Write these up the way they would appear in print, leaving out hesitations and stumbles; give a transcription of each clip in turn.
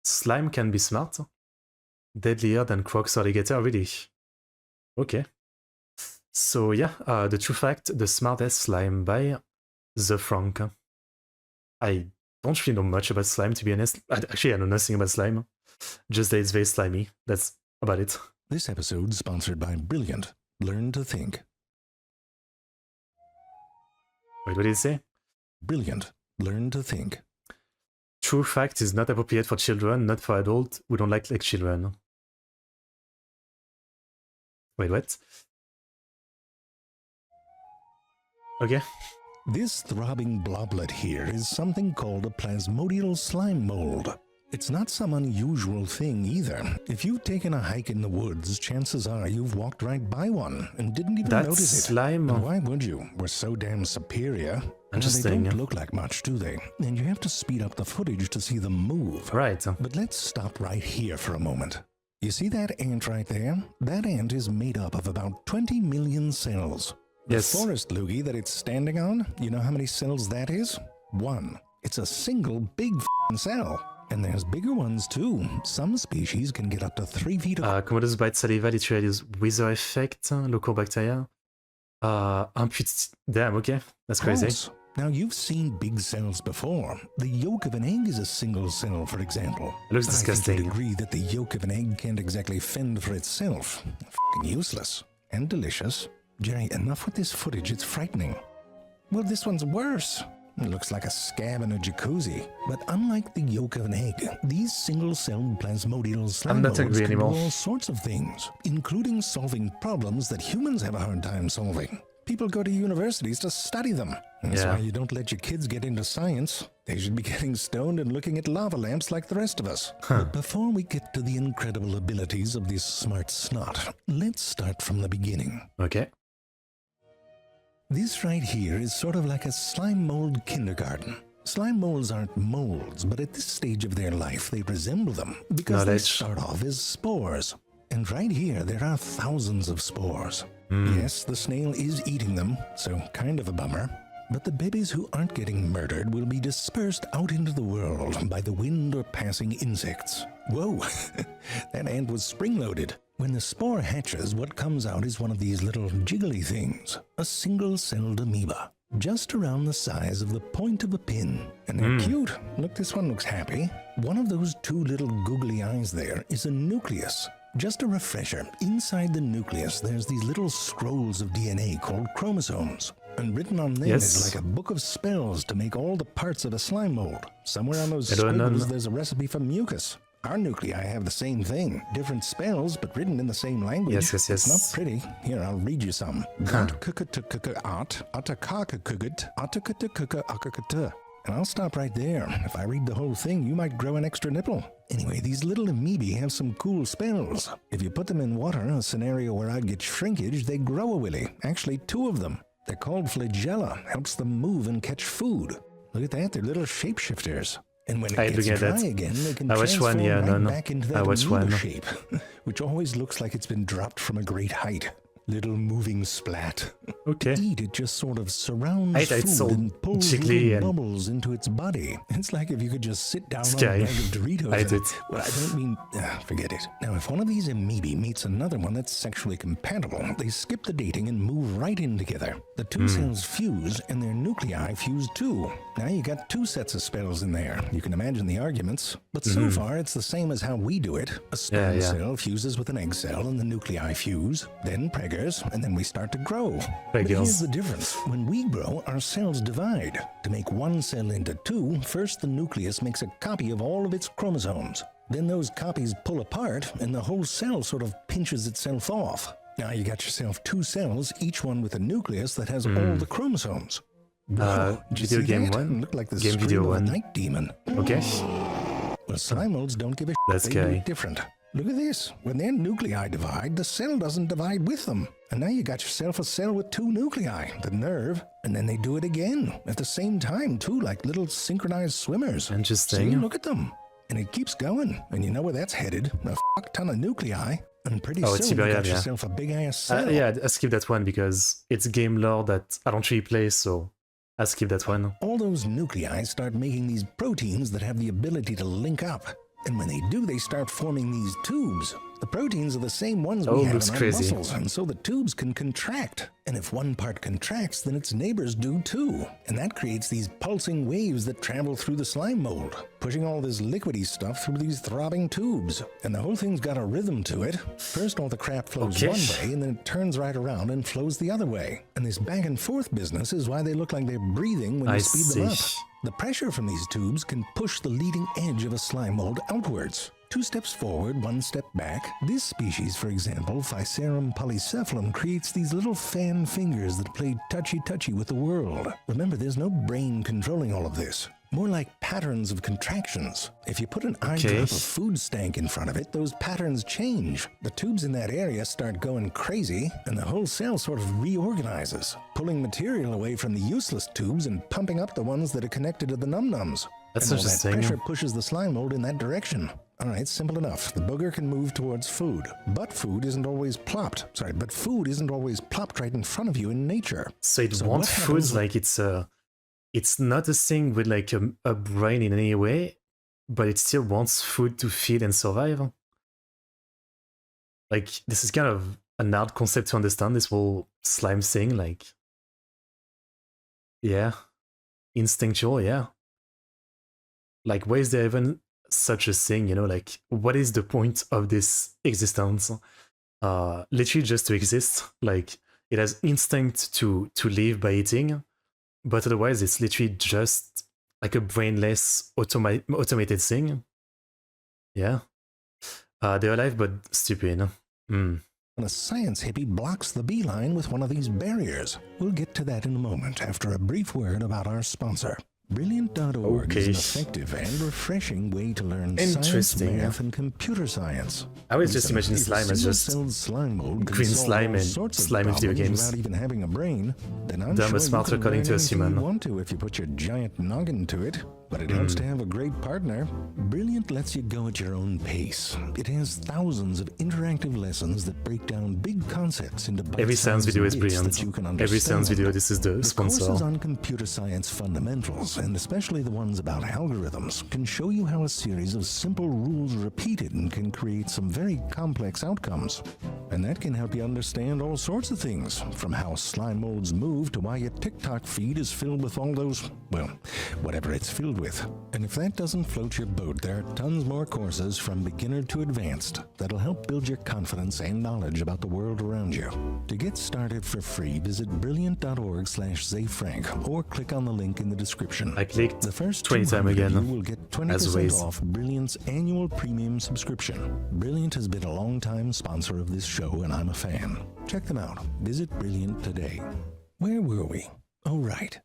slime can be smart. Deadlier than Crocs or Alligator, really? Okay. So yeah, the true fact, the smartest slime by The Frank. I don't really know much about slime, to be honest. Actually, I know nothing about slime. Just that it's very slimy. That's about it. This episode sponsored by Brilliant. Learn to think. Wait, what did it say? Brilliant. Learn to think. True fact is not appropriate for children, not for adults who don't like children. Wait, what? Okay. This throbbing bloblet here is something called a plasmodial slime mold. It's not some unusual thing either. If you've taken a hike in the woods, chances are you've walked right by one and didn't even notice it. Slime. And why would you? We're so damn superior. Interesting. They don't look like much, do they? And you have to speed up the footage to see them move. Right. But let's stop right here for a moment. You see that ant right there? That ant is made up of about 20 million cells. Yes. The forest loogie that it's standing on, you know how many cells that is? 1. It's a single big cell. And there's bigger ones too. Some species can get up to 3 feet across. Commodus bite saliva literally use wither effect, local bacteria. Damn, okay. That's crazy. Now you've seen big cells before. The yolk of an egg is a single cell, for example. It looks disgusting. I think you'd agree that the yolk of an egg can't exactly fend for itself. F***ing useless. And delicious. Jerry, enough with this footage, it's frightening. Well, this one's worse. It looks like a scab in a jacuzzi. But unlike the yolk of an egg, these single-celled plasmodial slime molds can do all sorts of things, including solving problems that humans have a hard time solving. People go to universities to study them. That's why you don't let your kids get into science. They should be getting stoned and looking at lava lamps like the rest of us. But before we get to the incredible abilities of this smart snot, let's start from the beginning. Okay. This right here is sort of like a slime mold kindergarten. Slime molds aren't molds, but at this stage of their life, they resemble them because they start off as spores. And right here, there are thousands of spores. Yes, the snail is eating them, so kind of a bummer. But the babies who aren't getting murdered will be dispersed out into the world by the wind or passing insects. Whoa, that ant was spring-loaded. When the spore hatches, what comes out is one of these little jiggly things, a single-celled amoeba, just around the size of the point of a pin. And they're cute. Look, this one looks happy. One of those 2 little googly eyes there is a nucleus. Just a refresher, inside the nucleus there's these little scrolls of DNA called chromosomes. And written on them is like a book of spells to make all the parts of a slime mold. Somewhere on those squiggles there's a recipe for mucus. Our nuclei have the same thing, different spells, but written in the same language. Yes. It's not pretty. Here, I'll read you some. And I'll stop right there. If I read the whole thing, you might grow an extra nipple. Anyway, these little amoebae have some cool spells. If you put them in water, a scenario where I'd get shrinkage, they grow a willy. Actually, 2 of them. They're called flagella. Helps them move and catch food. Look at that, they're little shapeshifters. And when it gets dry again, they can transform back into that amoeba shape, which always looks like it's been dropped from a great height. Little moving splat. Okay. To eat, it just sort of surrounds food and pulls little bubbles into its body. It's like if you could just sit down on a bag of Doritos. Well, I don't mean... forget it. Now, if one of these amoebae meets another one that's sexually compatible, they skip the dating and move right in together. The 2 cells fuse, and their nuclei fuse too. Now you got 2 sets of spells in there. You can imagine the arguments. But so far, it's the same as how we do it. A sperm cell fuses with an egg cell, and the nuclei fuse. Then preggers, and then we start to grow. But here's the difference. When we grow, our cells divide. To make one cell into 2, first the nucleus makes a copy of all of its chromosomes. Then those copies pull apart, and the whole cell sort of pinches itself off. Now you got yourself 2 cells, each one with a nucleus that has all the chromosomes. Video game 1? Look like the game video 1. Night demon. Okay. Well, slime molds don't give a That's they do it different. Look at this. When their nuclei divide, the cell doesn't divide with them. And now you got yourself a cell with 2 nuclei, the nerve, and then they do it again at the same time, too, like little synchronized swimmers. Interesting. See, look at them. And it keeps going, and you know where that's headed. A ton of nuclei. And pretty soon you got yourself a big-ass cell. Yeah, I skip that one because it's game lore that I don't really play, so I skip that one. All those nuclei start making these proteins that have the ability to link up. And when they do, they start forming these tubes. The proteins are the same ones we have in our muscles, and so the tubes can contract. And if one part contracts, then its neighbors do too. And that creates these pulsing waves that travel through the slime mold, pushing all this liquidy stuff through these throbbing tubes. And the whole thing's got a rhythm to it. First, all the crap flows one way, and then it turns right around and flows the other way. And this back and forth business is why they look like they're breathing when you speed them up. The pressure from these tubes can push the leading edge of a slime mold outwards. 2 steps forward, 1 step back. This species, for example, Physarum polycephalum, creates these little fan fingers that play touchy-touchy with the world. Remember, there's no brain controlling all of this. More like patterns of contractions. If you put an eye drop of food stank in front of it, those patterns change. The tubes in that area start going crazy, and the whole cell sort of reorganizes, pulling material away from the useless tubes and pumping up the ones that are connected to the num-nums. That's interesting. That pressure pushes the slime mold in that direction. All right, simple enough. The booger can move towards food, but food isn't always plopped. But food isn't always plopped right in front of you in nature. So it wants food like it's not a thing with like a brain in any way, but it still wants food to feed and survive. Like, this is kind of an hard concept to understand, this whole slime thing. Like, yeah, instinctual, yeah. Like, why is there even such a thing, you know? Like, what is the point of this existence? Literally just to exist. Like, it has instinct to live by eating, but otherwise it's literally just like a brainless automated thing. Yeah. They're alive but stupid. When a science hippie blocks the beeline with one of these barriers. We'll get to that in a moment after a brief word about our sponsor. Brilliant.org is an effective and refreshing way to learn science, math, and computer science. I always just imagine slime as just green slime and slime in video games. Without even having a brain, then I'm Dumb but smarter according to us human. You want to if you put your giant noggin to it. But it helps to have a great partner. Brilliant lets you go at your own pace. It has thousands of interactive lessons that break down big concepts into bite-sized Every science video is brilliant. Every science video, this is the sponsor. Courses on computer science fundamentals, and especially the ones about algorithms, can show you how a series of simple rules repeated can create some very complex outcomes. And that can help you understand all sorts of things, from how slime molds move to why your TikTok feed is filled with all those, well, whatever it's filled with. And if that doesn't float your boat, there are tons more courses from beginner to advanced that'll help build your confidence and knowledge about the world around you. To get started for free, visit brilliant.org/ZayFrank or click on the link in the description. I clicked the first 20 times again. You will get 20% off Brilliant's annual premium subscription. Brilliant has been a long-time sponsor of this show, and I'm a fan. Check them out. Visit Brilliant today. Where were we? Oh, right.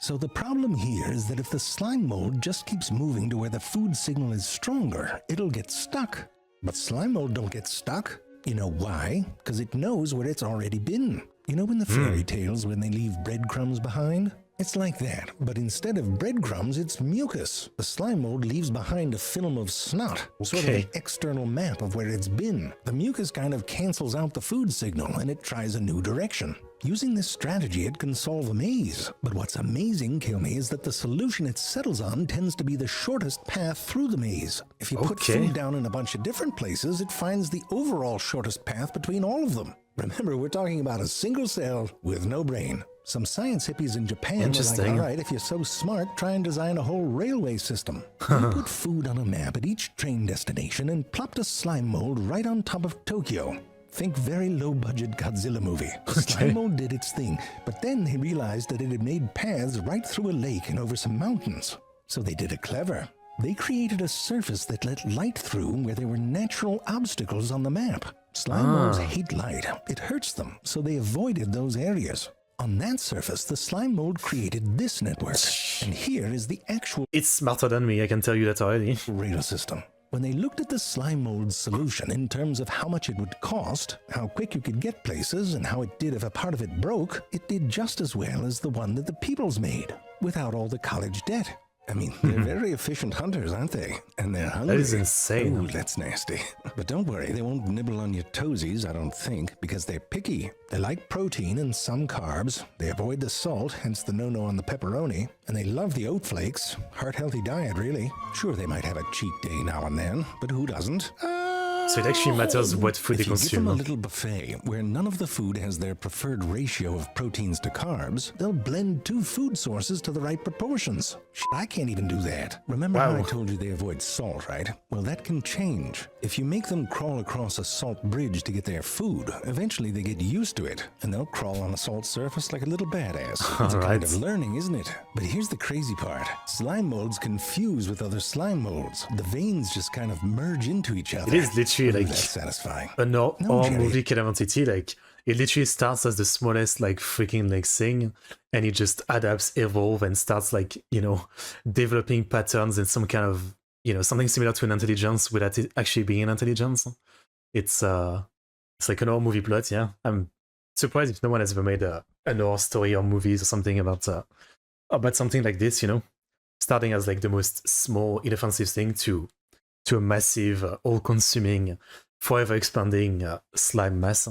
So the problem here is that if the slime mold just keeps moving to where the food signal is stronger, it'll get stuck. But slime mold don't get stuck. You know why? Because it knows where it's already been. You know in the fairy tales when they leave breadcrumbs behind? It's like that, but instead of breadcrumbs, it's mucus. The slime mold leaves behind a film of snot, sort of an external map of where it's been. The mucus kind of cancels out the food signal, and it tries a new direction. Using this strategy, it can solve a maze. But what's amazing, Kilme, is that the solution it settles on tends to be the shortest path through the maze. If you put food down in a bunch of different places, it finds the overall shortest path between all of them. Remember, we're talking about a single cell with no brain. Some science hippies in Japan were like, all right, if you're so smart, try and design a whole railway system. They put food on a map at each train destination and plopped a slime mold right on top of Tokyo. Think very low-budget Godzilla movie. The slime mold did its thing, but then they realized that it had made paths right through a lake and over some mountains. So they did it clever. They created a surface that let light through where there were natural obstacles on the map. Slime molds hate light. It hurts them, so they avoided those areas. On that surface, the slime mold created this network. And here is the actual... It's smarter than me, I can tell you that already. ...radar system. When they looked at the slime mold's solution in terms of how much it would cost, how quick you could get places, and how it did if a part of it broke, it did just as well as the one that the Peoples made, without all the college debt. I mean, they're very efficient hunters, aren't they? And they're hungry. That is insane. Ooh, that's nasty. But don't worry, they won't nibble on your toesies, I don't think, because they're picky. They like protein and some carbs. They avoid the salt, hence the no-no on the pepperoni. And they love the oat flakes. Heart-healthy diet, really. Sure, they might have a cheat day now and then, but who doesn't? So it actually matters what food they If you give them consume. a little buffet where none of the food has their preferred ratio of proteins to carbs, they'll blend 2 food sources to the right proportions. Shit, I can't even do that. Remember how I told you they avoid salt, right? Well, that can change. If you make them crawl across a salt bridge to get their food, eventually they get used to it, and they'll crawl on a salt surface like a little badass. It's a kind of learning, isn't it? But here's the crazy part. Slime molds can fuse with other slime molds. The veins just kind of merge into each other. It is literally like That's satisfying. an horror movie kind of entity. Like, it literally starts as the smallest like freaking like thing, and it just adapts, evolve, and starts like, you know, developing patterns in some kind of, you know, something similar to an intelligence without it actually being an intelligence. It's like an horror movie plot. Yeah, I'm surprised if no one has ever made an horror story or movies or something about something like this. You know, starting as like the most small, inoffensive thing to a massive, all-consuming, forever expanding slime mass.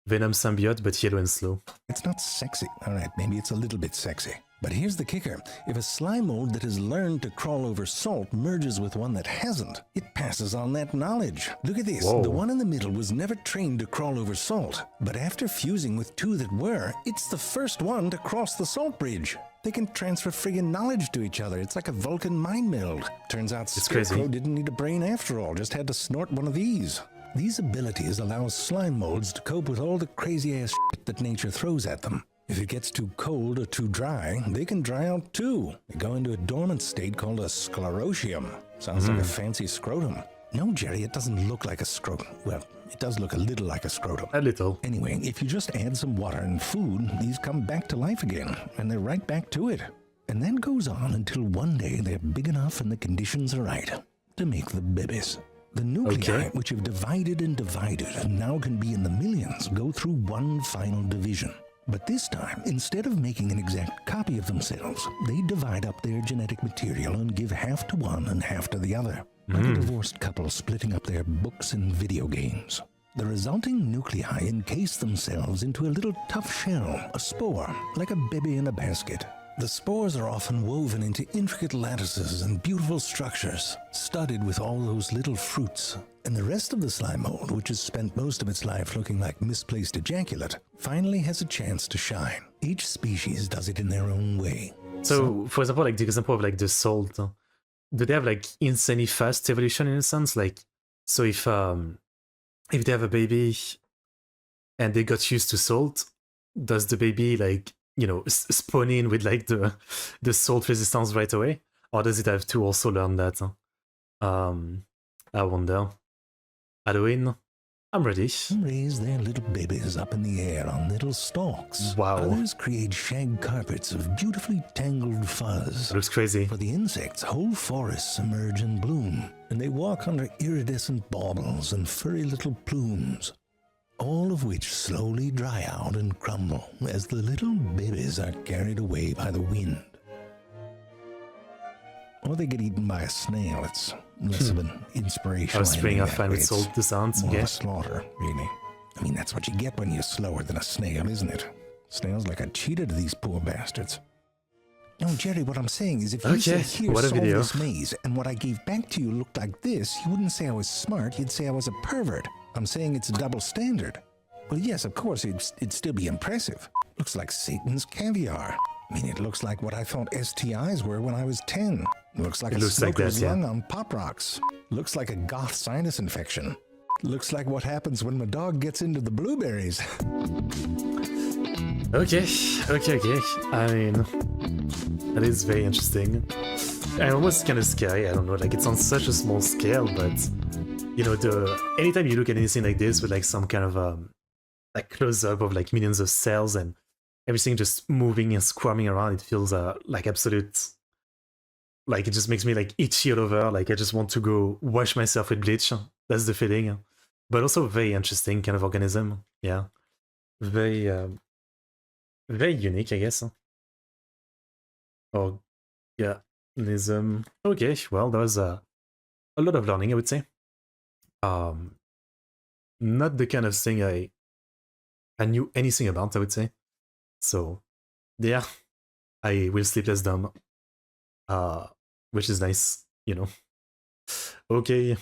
Venom symbiote, but yellow and slow. It's not sexy. All right, maybe it's a little bit sexy. But here's the kicker. If a slime mold that has learned to crawl over salt merges with one that hasn't, it passes on that knowledge. Look at this. Whoa. The one in the middle was never trained to crawl over salt. But after fusing with 2 that were, it's the first one to cross the salt bridge. They can transfer friggin' knowledge to each other. It's like a Vulcan mind meld. Turns out Scarecrow didn't need a brain after all, just had to snort one of these. These abilities allow slime molds to cope with all the crazy-ass shit that nature throws at them. If it gets too cold or too dry, they can dry out too. They go into a dormant state called a sclerotium. Sounds like a fancy scrotum. No, Jerry, it doesn't look like a scrotum. Well, it does look a little like a scrotum. A little. Anyway, if you just add some water and food, these come back to life again, and they're right back to it. And that goes on until one day they're big enough and the conditions are right to make the babies. The nuclei, which have divided and divided and now can be in the millions, go through one final division. But this time, instead of making an exact copy of themselves, they divide up their genetic material and give half to one and half to the other. Like a divorced couple splitting up their books and video games. The resulting nuclei encase themselves into a little tough shell, a spore, like a baby in a basket. The spores are often woven into intricate lattices and beautiful structures, studded with all those little fruits. And the rest of the slime mold, which has spent most of its life looking like misplaced ejaculate, finally has a chance to shine. Each species does it in their own way. So, for example, like the example of like the salt, do they have like insanely fast evolution in a sense? Like, so if they have a baby and they got used to salt, does the baby like, you know, spawn in with like the salt resistance right away, or does it have to also learn that? I wonder. Halloween, I'm ready. Some raise their little babies up in the air on little stalks. Wow. Others create shag carpets of beautifully tangled fuzz. That looks crazy. For the insects, whole forests emerge and bloom, and they walk under iridescent baubles and furry little plumes, all of which slowly dry out and crumble as the little babies are carried away by the wind. Or they get eaten by a snail. It's less of an inspiration. Offspring are fine with salt descent. More of a slaughter, really. I mean, that's what you get when you're slower than a snail, isn't it? Snails like a cheetah to these poor bastards. No, Jerry, what I'm saying is if you said, here, solve this maze, and what I gave back to you looked like this, you wouldn't say I was smart, you'd say I was a pervert. I'm saying it's a double standard. Well, yes, of course, it'd still be impressive. Looks like Satan's caviar. I mean, it looks like what I thought STIs were when I was 10. Looks like a smoker's lung on Pop Rocks. Looks like a goth sinus infection. Looks like what happens when my dog gets into the blueberries. Okay. I mean, that is very interesting. And almost kind of scary, I don't know, like it's on such a small scale, but you know, anytime you look at anything like this with like some kind of like close-up of like millions of cells and everything just moving and squirming around, it feels like absolute, like it just makes me like itchy all over, like I just want to go wash myself with bleach. That's the feeling. But also very interesting kind of organism. Yeah. Very very unique, I guess. Or yeah, Okay, well, that was a lot of learning, I would say. Not the kind of thing I knew anything about, I would say. So, yeah, I will sleep less dumb, which is nice, you know. Okay,